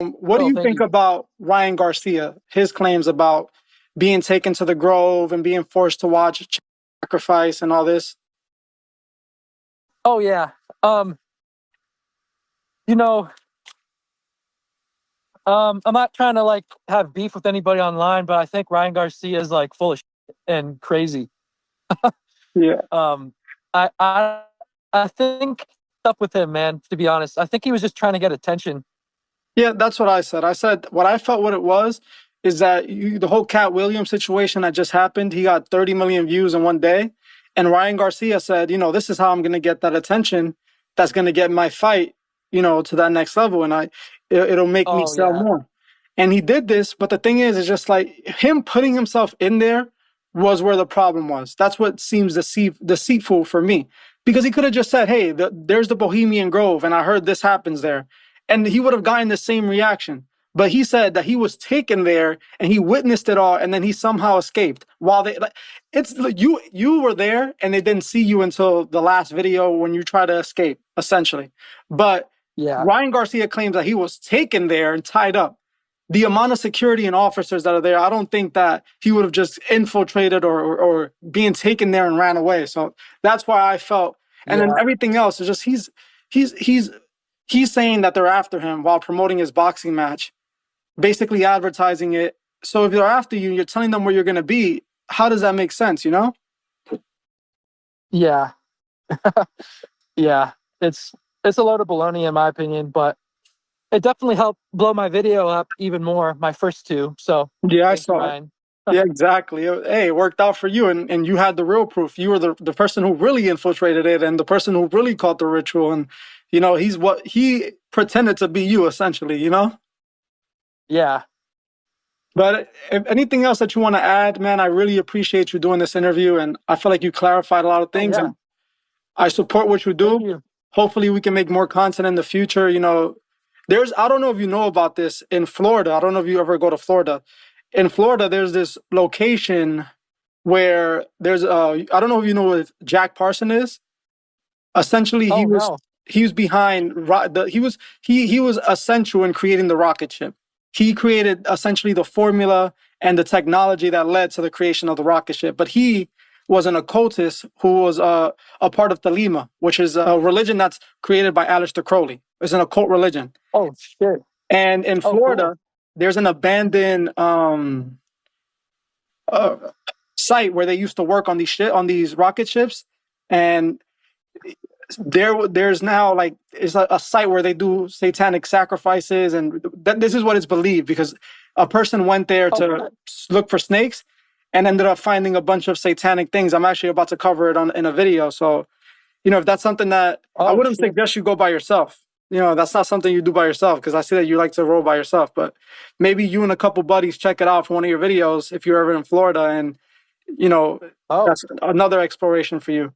What do Oh, you thank think you. about Ryan Garcia, his claims about being taken to the Grove and being forced to watch sacrifice and all this? Oh yeah. Um, you know, I'm not trying to like have beef with anybody online, but I think Ryan Garcia is like full of shit and crazy. Yeah. Um, I think up with him, man. To be honest, I think he was just trying to get attention. Yeah, that's what I said. I said what I felt what it was is that the whole Cat Williams situation that just happened, he got 30 million views in one day. And Ryan Garcia said, this is how I'm going to get that attention that's going to get my fight, to that next level. And it'll make me Oh sell yeah, more. And he did this. But the thing is, it's just like him putting himself in there was where the problem was. That's what seems deceitful for me. Because he could have just said, hey, there's the Bohemian Grove, and I heard this happens there, and he would have gotten the same reaction. But he said that he was taken there and he witnessed it all, and then he somehow escaped. While they, like, it's like you were there, and they didn't see you until the last video when you try to escape, essentially. But yeah, Ryan Garcia claims that he was taken there and tied up. The amount of security and officers that are there, I don't think that he would have just infiltrated or being taken there and ran away. So that's why I felt. And then yeah, everything else is just he's he's he's saying that they're after him while promoting his boxing match, basically advertising it. So if they're after you, you're telling them where you're going to be. How does that make sense? yeah, yeah. It's a load of baloney in my opinion, but it definitely helped blow my video up even more. My first two. So Yeah, I thank you, saw it. Ryan. Yeah, exactly. Hey, it worked out for you, and you had the real proof. You were the person who really infiltrated it and the person who really caught the ritual. And he's what he pretended to be you, essentially. Yeah. But if anything else that you want to add, man, I really appreciate you doing this interview, and I feel like you clarified a lot of Oh things, yeah. and I support what you Thank do. you. Hopefully, we can make more content in the future. I don't know if you know about this in Florida. I don't know if you ever go to Florida. In Florida, there's this location where there's I don't know if you know what Jack Parson is. Essentially, he Oh was no. he was behind he was essential in creating the rocket ship. He created essentially the formula and the technology that led to the creation of the rocket ship. But he was an occultist who was a part of Thelema, which is a religion that's created by Aleister Crowley. It's an occult religion. Oh shit. And in Oh cool. Florida, there's an abandoned uh, site where they used to work on these rocket ships, and there's now like it's a site where they do satanic sacrifices, and this is what it's believed because a person went there Oh to look for snakes and ended up finding a bunch of satanic things. I'm actually about to cover it in a video, so if that's something that I oh wouldn't shit. suggest you go by yourself. That's not something you do by yourself because I see that you like to roll by yourself. But maybe you and a couple buddies check it out for one of your videos if you're ever in Florida, and you know Oh that's another exploration for you.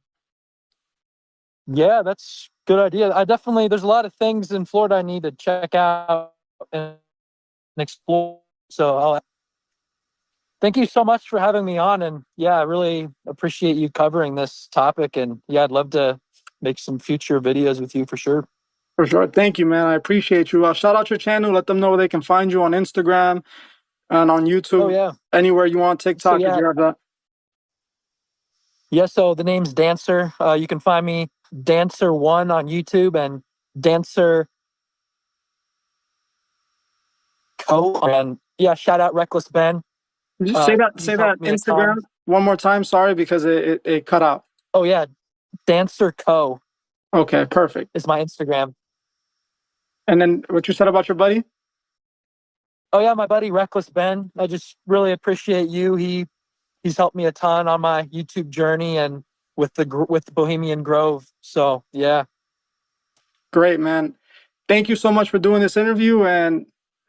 yeah, that's good idea. I definitely there's a lot of things in Florida I need to check out and explore. So I'll thank you so much for having me on. And yeah, I really appreciate you covering this topic. And yeah, I'd love to make some future videos with you for sure. For sure. Thank you, man. I appreciate you. Shout out your channel. Let them know where they can find you on Instagram and on Oh YouTube, yeah. anywhere you want, So TikTok if yeah, you have that. yeah. So the name's Dancer. You can find me Dancer1 on YouTube and Dancer Co. And yeah, shout out Reckless Ben. Just say that He's say that helped me a Instagram ton. one more time. Sorry, because it cut out. Oh yeah, Dancer Co. Okay, perfect. is my Instagram. And then what you said about your buddy? Oh yeah, my buddy Reckless Ben. I just really appreciate you. He's helped me a ton on my YouTube journey and with the Bohemian Grove. So yeah, Great, man. Thank you so much for doing this interview, and